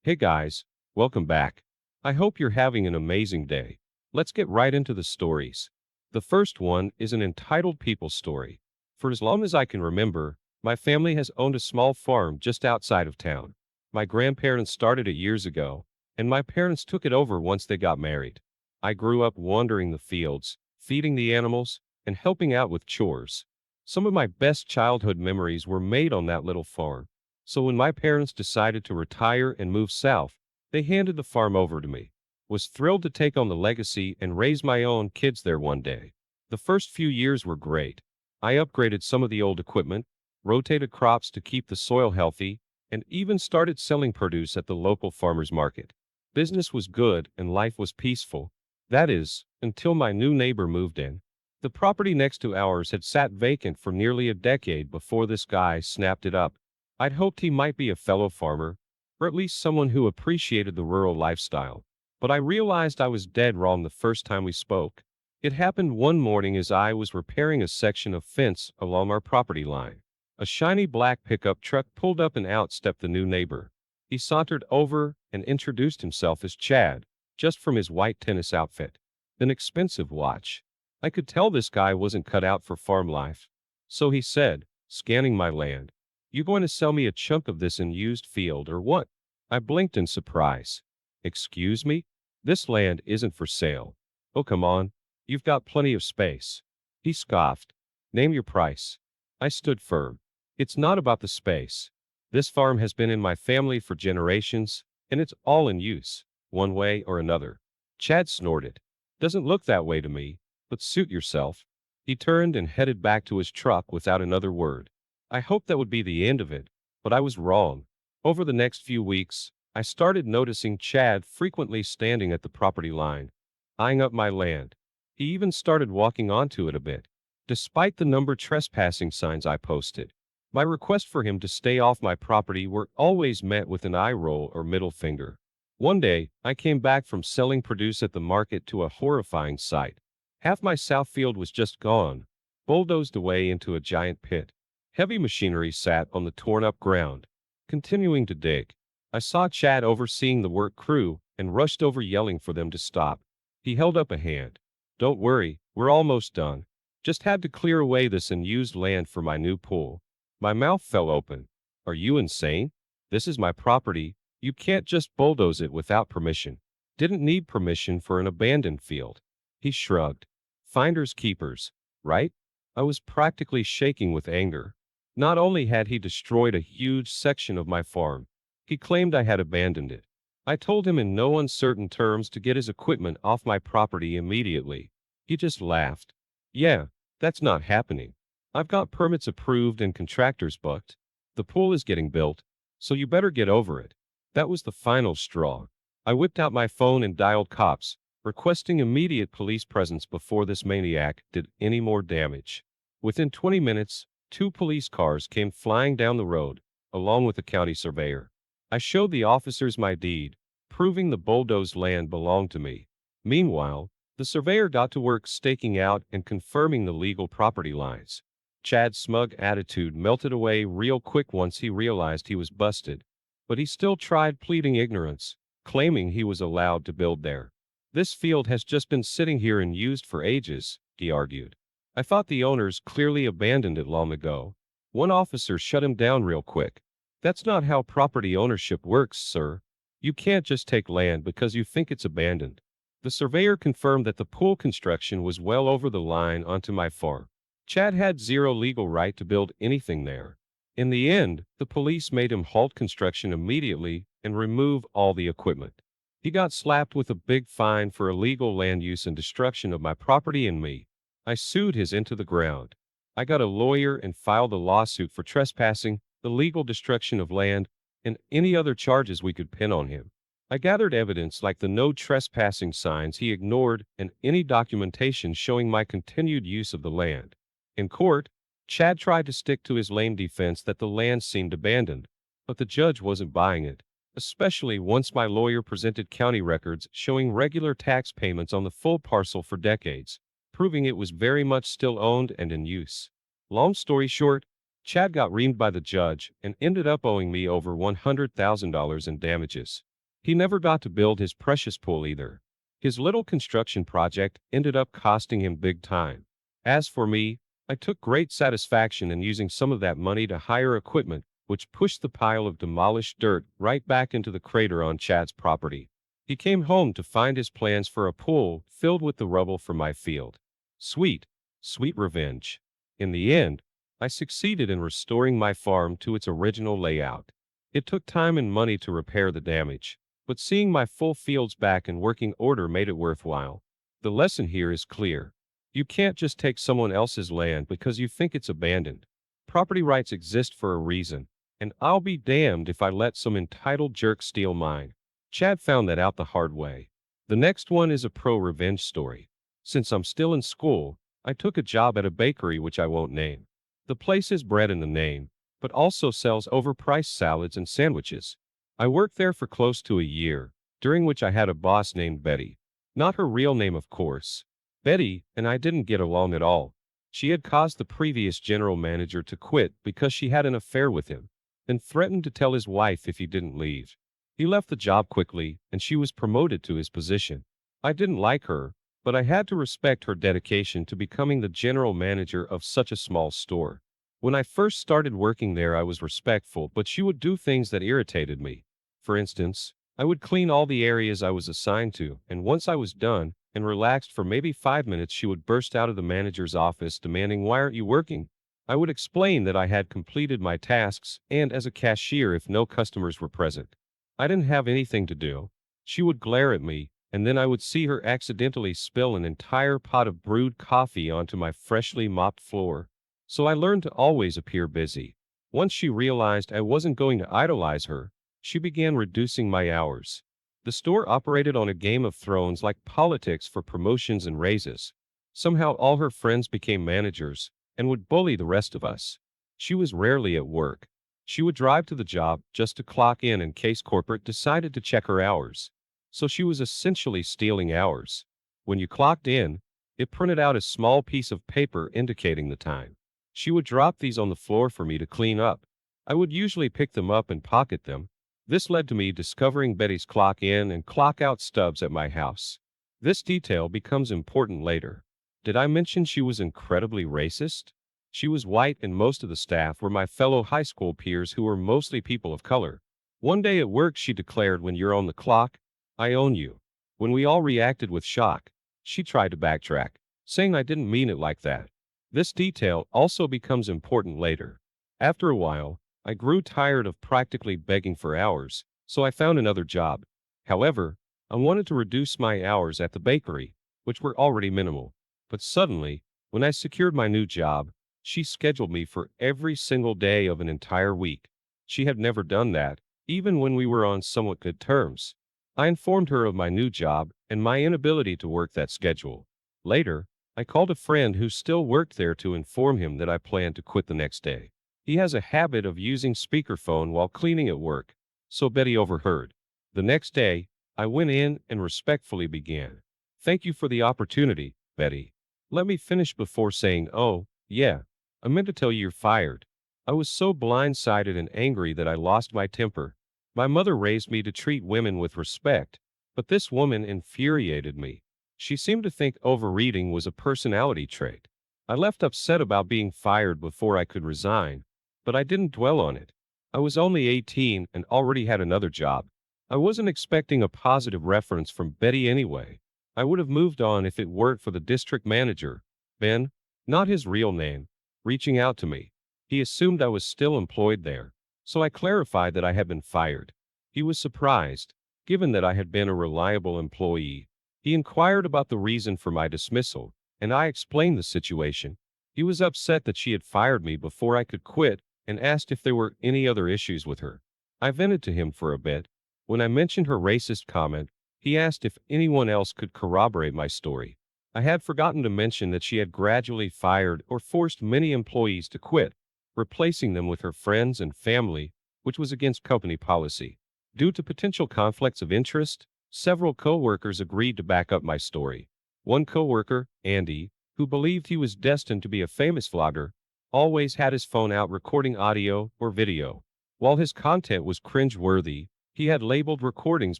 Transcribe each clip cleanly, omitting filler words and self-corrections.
Hey guys, welcome back. I hope you're having an amazing day. Let's get right into the stories. The first one is an entitled people story. For as long as I can remember, my family has owned a small farm just outside of town. My grandparents started it years ago, and my parents took it over once they got married. I grew up wandering the fields, feeding the animals, and helping out with chores. Some of my best childhood memories were made on that little farm. So when my parents decided to retire and move south, they handed the farm over to me. Was thrilled to take on the legacy and raise my own kids there one day. The first few years were great. I upgraded some of the old equipment, rotated crops to keep the soil healthy, and even started selling produce at the local farmers market. Business was good and life was peaceful. That is, until my new neighbor moved in. The property next to ours had sat vacant for nearly a decade before this guy snapped it up. I'd hoped he might be a fellow farmer, or at least someone who appreciated the rural lifestyle. But I realized I was dead wrong the first time we spoke. It happened one morning as I was repairing a section of fence along our property line. A shiny black pickup truck pulled up and out stepped the new neighbor. He sauntered over and introduced himself as Chad, just from his white tennis outfit. An expensive watch. I could tell this guy wasn't cut out for farm life. So he said, scanning my land, "You going to sell me a chunk of this unused field or what?" I blinked in surprise. "Excuse me? This land isn't for sale." "Oh, come on. You've got plenty of space." He scoffed. "Name your price." I stood firm. "It's not about the space. This farm has been in my family for generations, and it's all in use, one way or another." Chad snorted. "Doesn't look that way to me, but suit yourself." He turned and headed back to his truck without another word. I hoped that would be the end of it, but I was wrong. Over the next few weeks, I started noticing Chad frequently standing at the property line, eyeing up my land. He even started walking onto it a bit, despite the number trespassing signs I posted. My request for him to stay off my property were always met with an eye roll or middle finger. One day, I came back from selling produce at the market to a horrifying sight. Half my south field was just gone, bulldozed away into a giant pit. Heavy machinery sat on the torn-up ground, continuing to dig. I saw Chad overseeing the work crew and rushed over yelling for them to stop. He held up a hand. "Don't worry, we're almost done. Just had to clear away this unused land for my new pool." My mouth fell open. "Are you insane? This is my property. You can't just bulldoze it without permission." "Didn't need permission for an abandoned field." He shrugged. "Finders keepers, right?" I was practically shaking with anger. Not only had he destroyed a huge section of my farm, he claimed I had abandoned it. I told him in no uncertain terms to get his equipment off my property immediately. He just laughed. "Yeah, that's not happening. I've got permits approved and contractors booked. The pool is getting built, so you better get over it." That was the final straw. I whipped out my phone and dialed cops, requesting immediate police presence before this maniac did any more damage. Within 20 minutes, 2 police cars came flying down the road, along with the county surveyor. I showed the officers my deed, proving the bulldozed land belonged to me. Meanwhile, the surveyor got to work staking out and confirming the legal property lines. Chad's smug attitude melted away real quick once he realized he was busted, but he still tried pleading ignorance, claiming he was allowed to build there. "This field has just been sitting here and used for ages," he argued. "I thought the owners clearly abandoned it long ago." One officer shut him down real quick. "That's not how property ownership works, sir. You can't just take land because you think it's abandoned." The surveyor confirmed that the pool construction was well over the line onto my farm. Chad had zero legal right to build anything there. In the end, the police made him halt construction immediately and remove all the equipment. He got slapped with a big fine for illegal land use and destruction of my property and me. I sued his into the ground. I got a lawyer and filed a lawsuit for trespassing, illegal destruction of land, and any other charges we could pin on him. I gathered evidence like the no trespassing signs he ignored and any documentation showing my continued use of the land. In court, Chad tried to stick to his lame defense that the land seemed abandoned, but the judge wasn't buying it, especially once my lawyer presented county records showing regular tax payments on the full parcel for decades, proving it was very much still owned and in use. Long story short, Chad got reamed by the judge and ended up owing me over $100,000 in damages. He never got to build his precious pool either. His little construction project ended up costing him big time. As for me, I took great satisfaction in using some of that money to hire equipment, which pushed the pile of demolished dirt right back into the crater on Chad's property. He came home to find his plans for a pool filled with the rubble from my field. Sweet, sweet revenge. In the end, I succeeded in restoring my farm to its original layout. It took time and money to repair the damage, but seeing my full fields back in working order made it worthwhile. The lesson here is clear. You can't just take someone else's land because you think it's abandoned. Property rights exist for a reason, and I'll be damned if I let some entitled jerk steal mine. Chad found that out the hard way. The next one is a pro-revenge story. Since I'm still in school, I took a job at a bakery which I won't name. The place is bread in the name, but also sells overpriced salads and sandwiches. I worked there for close to a year, during which I had a boss named Betty. Not her real name, of course. Betty and I didn't get along at all. She had caused the previous general manager to quit because she had an affair with him, and threatened to tell his wife if he didn't leave. He left the job quickly, and she was promoted to his position. I didn't like her, but I had to respect her dedication to becoming the general manager of such a small store. When I first started working there, I was respectful, but she would do things that irritated me. For instance, I would clean all the areas I was assigned to, and once I was done and relaxed for maybe 5 minutes, she would burst out of the manager's office demanding, "Why aren't you working?" I would explain that I had completed my tasks and as a cashier if no customers were present. I didn't have anything to do. She would glare at me, and then I would see her accidentally spill an entire pot of brewed coffee onto my freshly mopped floor. So I learned to always appear busy. Once she realized I wasn't going to idolize her, she began reducing my hours. The store operated on a Game of Thrones like politics for promotions and raises. Somehow all her friends became managers and would bully the rest of us. She was rarely at work. She would drive to the job just to clock in case corporate decided to check her hours. So she was essentially stealing hours. When you clocked in, it printed out a small piece of paper indicating the time. She would drop these on the floor for me to clean up. I would usually pick them up and pocket them. This led to me discovering Betty's clock in and clock out stubs at my house. This detail becomes important later. Did I mention she was incredibly racist? She was white and most of the staff were my fellow high school peers who were mostly people of color. One day at work she declared, "When you're on the clock, I own you." When we all reacted with shock, she tried to backtrack, saying I didn't mean it like that. This detail also becomes important later. After a while, I grew tired of practically begging for hours, so I found another job. However, I wanted to reduce my hours at the bakery, which were already minimal. But suddenly, when I secured my new job, she scheduled me for every single day of an entire week. She had never done that, even when we were on somewhat good terms. I informed her of my new job and my inability to work that schedule. Later, I called a friend who still worked there to inform him that I planned to quit the next day. He has a habit of using speakerphone while cleaning at work, so Betty overheard. The next day, I went in and respectfully began. "Thank you for the opportunity, Betty. Let me finish before saying, oh, yeah, I meant to tell you you're fired." I was so blindsided and angry that I lost my temper. My mother raised me to treat women with respect, but this woman infuriated me. She seemed to think overreading was a personality trait. I left upset about being fired before I could resign, but I didn't dwell on it. I was only 18 and already had another job. I wasn't expecting a positive reference from Betty anyway. I would have moved on if it weren't for the district manager, Ben, not his real name, reaching out to me. He assumed I was still employed there, so I clarified that I had been fired. He was surprised, given that I had been a reliable employee. He inquired about the reason for my dismissal, and I explained the situation. He was upset that she had fired me before I could quit and asked if there were any other issues with her. I vented to him for a bit. When I mentioned her racist comment, he asked if anyone else could corroborate my story. I had forgotten to mention that she had gradually fired or forced many employees to quit, replacing them with her friends and family, which was against company policy. Due to potential conflicts of interest, several co-workers agreed to back up my story. One co-worker, Andy, who believed he was destined to be a famous vlogger, always had his phone out recording audio or video. While his content was cringe-worthy, He had labeled recordings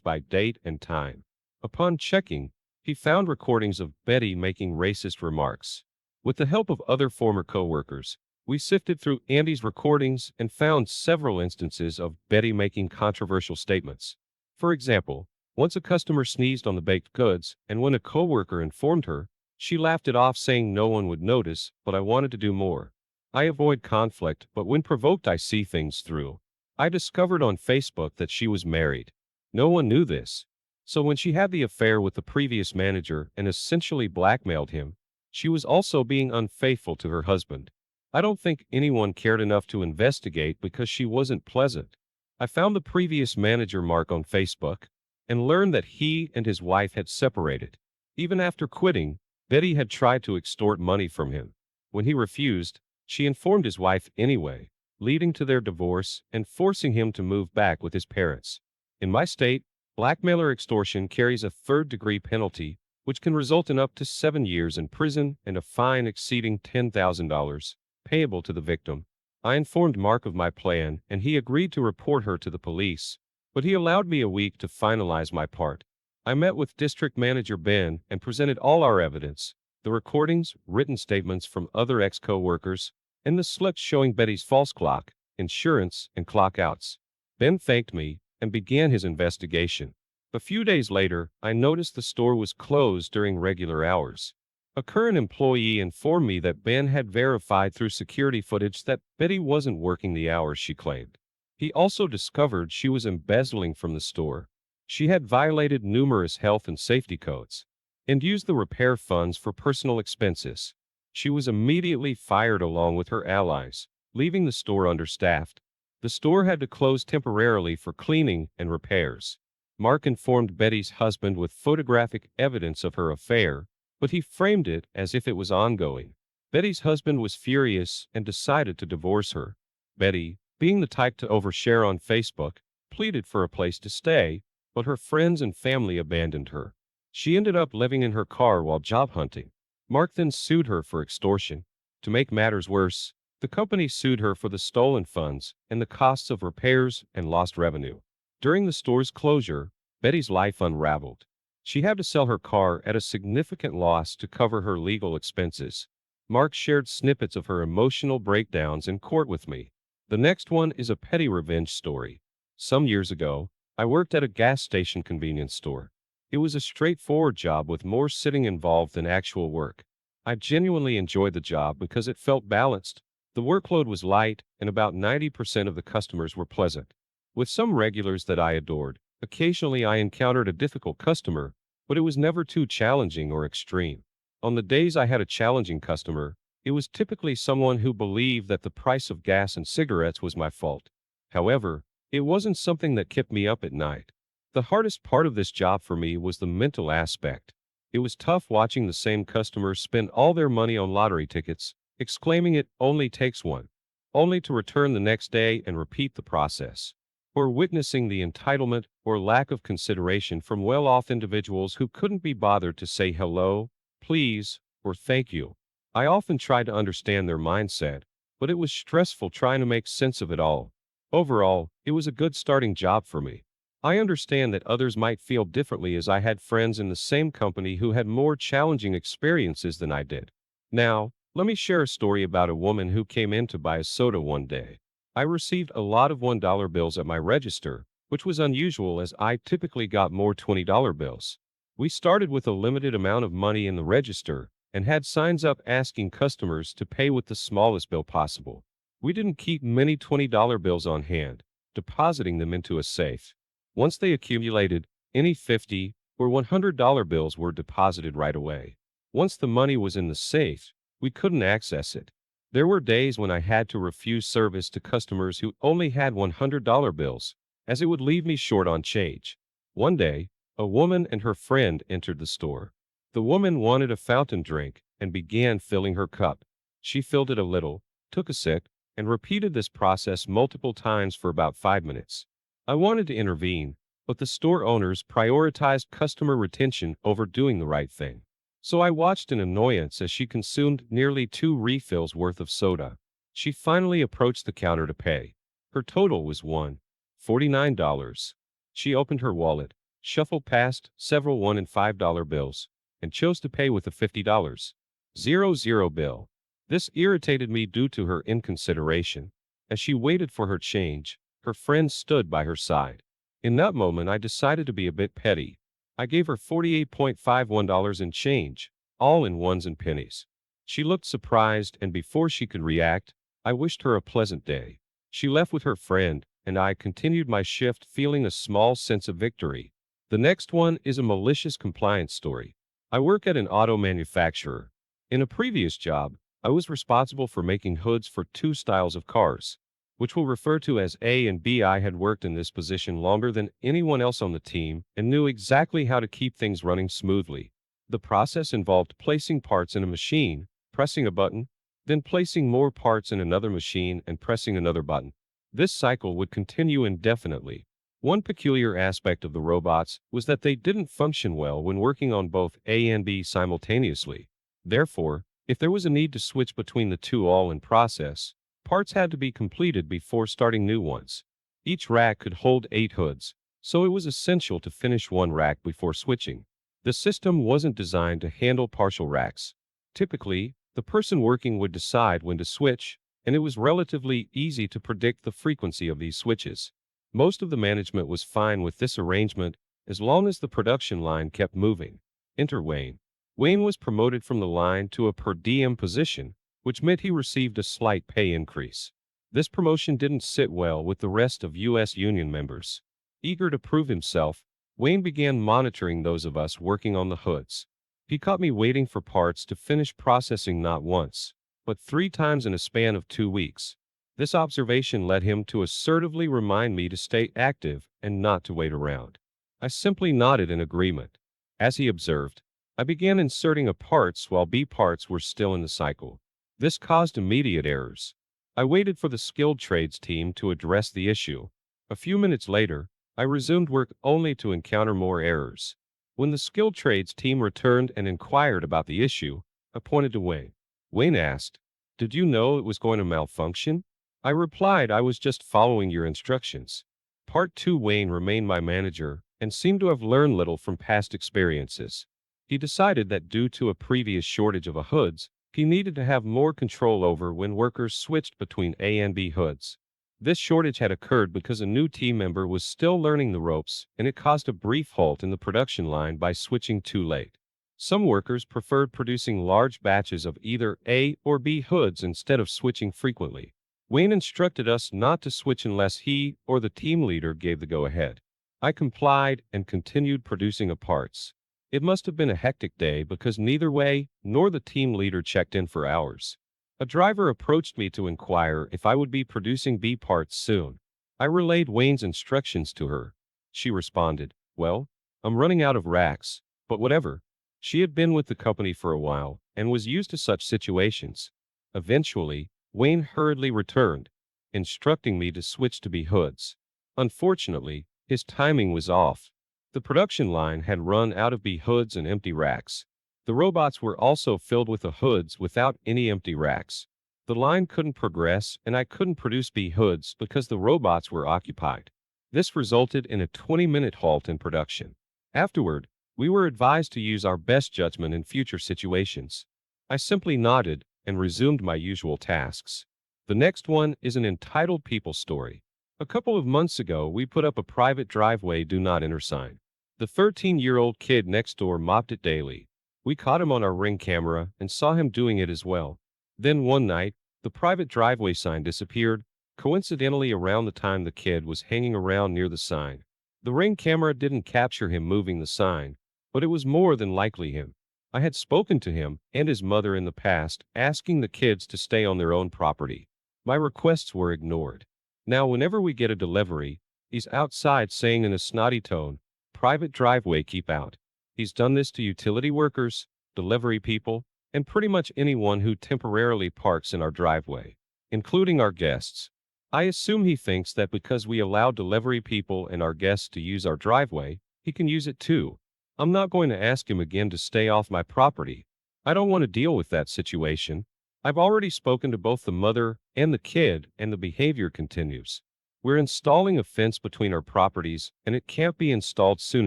by date and time. Upon checking, he found recordings of Betty making racist remarks. With the help of other former coworkers, we sifted through Andy's recordings and found several instances of Betty making controversial statements. For example, once a customer sneezed on the baked goods, and when a coworker informed her, she laughed it off saying no one would notice, but I wanted to do more. I avoid conflict, but when provoked I see things through. I discovered on Facebook that she was married. No one knew this. So when she had the affair with the previous manager and essentially blackmailed him, she was also being unfaithful to her husband. I don't think anyone cared enough to investigate because she wasn't pleasant. I found the previous manager Mark on Facebook and learned that he and his wife had separated. Even after quitting, Betty had tried to extort money from him. When he refused, she informed his wife anyway, leading to their divorce and forcing him to move back with his parents. In my state, blackmailer extortion carries a third-degree penalty, which can result in up to 7 years in prison and a fine exceeding $10,000, payable to the victim. I informed Mark of my plan, and he agreed to report her to the police, but he allowed me a week to finalize my part. I met with District Manager Ben and presented all our evidence, the recordings, written statements from other ex-co-workers, and the slips showing Betty's false clock, insurance, and clock-outs. Ben thanked me and began his investigation. A few days later, I noticed the store was closed during regular hours. A current employee informed me that Ben had verified through security footage that Betty wasn't working the hours she claimed. He also discovered she was embezzling from the store. She had violated numerous health and safety codes and used the repair funds for personal expenses. She was immediately fired along with her allies, leaving the store understaffed. The store had to close temporarily for cleaning and repairs. Mark informed Betty's husband with photographic evidence of her affair, but he framed it as if it was ongoing. Betty's husband was furious and decided to divorce her. Betty, being the type to overshare on Facebook, pleaded for a place to stay, but her friends and family abandoned her. She ended up living in her car while job hunting. Mark then sued her for extortion. To make matters worse, the company sued her for the stolen funds and the costs of repairs and lost revenue. During the store's closure, Betty's life unraveled. She had to sell her car at a significant loss to cover her legal expenses. Mark shared snippets of her emotional breakdowns in court with me. The next one is a petty revenge story. Some years ago, I worked at a gas station convenience store. It was a straightforward job with more sitting involved than actual work. I genuinely enjoyed the job because it felt balanced. The workload was light, and about 90% of the customers were pleasant. With some regulars that I adored, occasionally I encountered a difficult customer, but it was never too challenging or extreme. On the days I had a challenging customer, it was typically someone who believed that the price of gas and cigarettes was my fault. However, it wasn't something that kept me up at night. The hardest part of this job for me was the mental aspect. It was tough watching the same customers spend all their money on lottery tickets, exclaiming it only takes one, only to return the next day and repeat the process. Or witnessing the entitlement or lack of consideration from well-off individuals who couldn't be bothered to say hello, please, or thank you. I often tried to understand their mindset, but it was stressful trying to make sense of it all. Overall, it was a good starting job for me. I understand that others might feel differently as I had friends in the same company who had more challenging experiences than I did. Now, let me share a story about a woman who came in to buy a soda one day. I received a lot of $1 bills at my register, which was unusual as I typically got more $20 bills. We started with a limited amount of money in the register and had signs up asking customers to pay with the smallest bill possible. We didn't keep many $20 bills on hand, depositing them into a safe. Once they accumulated, any $50 or $100 bills were deposited right away. Once the money was in the safe, we couldn't access it. There were days when I had to refuse service to customers who only had $100 bills, as it would leave me short on change. One day, a woman and her friend entered the store. The woman wanted a fountain drink and began filling her cup. She filled it a little, took a sip, and repeated this process multiple times for about 5 minutes. I wanted to intervene, but the store owners prioritized customer retention over doing the right thing. So I watched in annoyance as she consumed nearly 2 refills worth of soda. She finally approached the counter to pay. Her total was $149. She opened her wallet, shuffled past several $1 and $5 bills, and chose to pay with a $50 bill. This irritated me due to her inconsideration. As she waited for her change, her friend stood by her side. In that moment, I decided to be a bit petty. I gave her $48.51 in change, all in ones and pennies. She looked surprised, and before she could react, I wished her a pleasant day. She left with her friend, and I continued my shift feeling a small sense of victory. The next one is a malicious compliance story. I work at an auto manufacturer. In a previous job, I was responsible for making hoods for two styles of cars, which we'll refer to as A and B. I had worked in this position longer than anyone else on the team and knew exactly how to keep things running smoothly. The process involved placing parts in a machine, pressing a button, then placing more parts in another machine and pressing another button. This cycle would continue indefinitely. One peculiar aspect of the robots was that they didn't function well when working on both A and B simultaneously. Therefore, if there was a need to switch between the two all in process, parts had to be completed before starting new ones. Each rack could hold 8 hoods, so it was essential to finish one rack before switching. The system wasn't designed to handle partial racks. Typically, the person working would decide when to switch, and it was relatively easy to predict the frequency of these switches. Most of the management was fine with this arrangement as long as the production line kept moving. Enter Wayne. Wayne was promoted from the line to a per diem position, which meant he received a slight pay increase. This promotion didn't sit well with the rest of U.S. union members. Eager to prove himself, Wayne began monitoring those of us working on the hoods. He caught me waiting for parts to finish processing not once, but 3 times in a span of 2 weeks. This observation led him to assertively remind me to stay active and not to wait around. I simply nodded in agreement. As he observed, I began inserting A parts while B parts were still in the cycle. This caused immediate errors. I waited for the skilled trades team to address the issue. A few minutes later, I resumed work only to encounter more errors. When the skilled trades team returned and inquired about the issue, I pointed to Wayne. Wayne asked, "Did you know it was going to malfunction?" I replied, "I was just following your instructions." Part 2. Wayne remained my manager and seemed to have learned little from past experiences. He decided that due to a previous shortage of hoods, he needed to have more control over when workers switched between A and B hoods. This shortage had occurred because a new team member was still learning the ropes, and it caused a brief halt in the production line by switching too late. Some workers preferred producing large batches of either A or B hoods instead of switching frequently. Wayne instructed us not to switch unless he or the team leader gave the go-ahead. I complied and continued producing A parts. It must have been a hectic day because neither Wayne nor the team leader checked in for hours. A driver approached me to inquire if I would be producing B parts soon. I relayed Wayne's instructions to her. She responded, "Well, I'm running out of racks, but whatever." She had been with the company for a while and was used to such situations. Eventually, Wayne hurriedly returned, instructing me to switch to B hoods. Unfortunately, his timing was off. The production line had run out of B hoods and empty racks. The robots were also filled with the hoods without any empty racks. The line couldn't progress, and I couldn't produce B hoods because the robots were occupied. This resulted in a 20-minute halt in production. Afterward, we were advised to use our best judgment in future situations. I simply nodded and resumed my usual tasks. The next one is an entitled people story. A couple of months ago, we put up a private driveway do not enter sign. The 13-year-old kid next door mopped it daily. We caught him on our Ring camera and saw him doing it as well. Then one night, the private driveway sign disappeared, coincidentally around the time the kid was hanging around near the sign. The Ring camera didn't capture him moving the sign, but it was more than likely him. I had spoken to him and his mother in the past, asking the kids to stay on their own property. My requests were ignored. Now whenever we get a delivery, he's outside saying in a snotty tone, "Private driveway, keep out." He's done this to utility workers, delivery people, and pretty much anyone who temporarily parks in our driveway, including our guests. I assume he thinks that because we allow delivery people and our guests to use our driveway, he can use it too. I'm not going to ask him again to stay off my property. I don't want to deal with that situation. I've already spoken to both the mother and the kid, and the behavior continues. We're installing a fence between our properties, and it can't be installed soon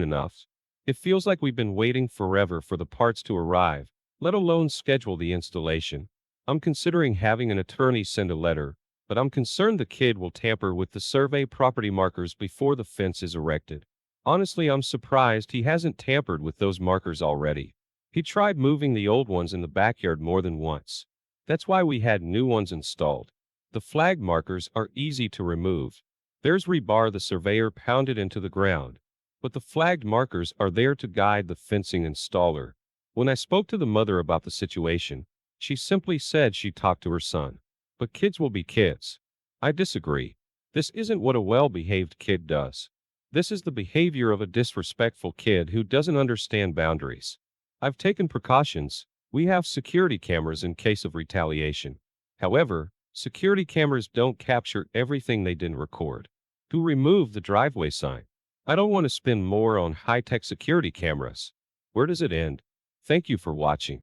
enough. It feels like we've been waiting forever for the parts to arrive, let alone schedule the installation. I'm considering having an attorney send a letter, but I'm concerned the kid will tamper with the survey property markers before the fence is erected. Honestly, I'm surprised he hasn't tampered with those markers already. He tried moving the old ones in the backyard more than once. That's why we had new ones installed. The flag markers are easy to remove. There's rebar the surveyor pounded into the ground, but the flagged markers are there to guide the fencing installer. When I spoke to the mother about the situation, she simply said she talked to her son. But kids will be kids. I disagree. This isn't what a well-behaved kid does. This is the behavior of a disrespectful kid who doesn't understand boundaries. I've taken precautions. We have security cameras in case of retaliation. However, security cameras don't capture everything they didn't record. To remove the driveway sign, I don't want to spend more on high-tech security cameras. Where does it end? Thank you for watching.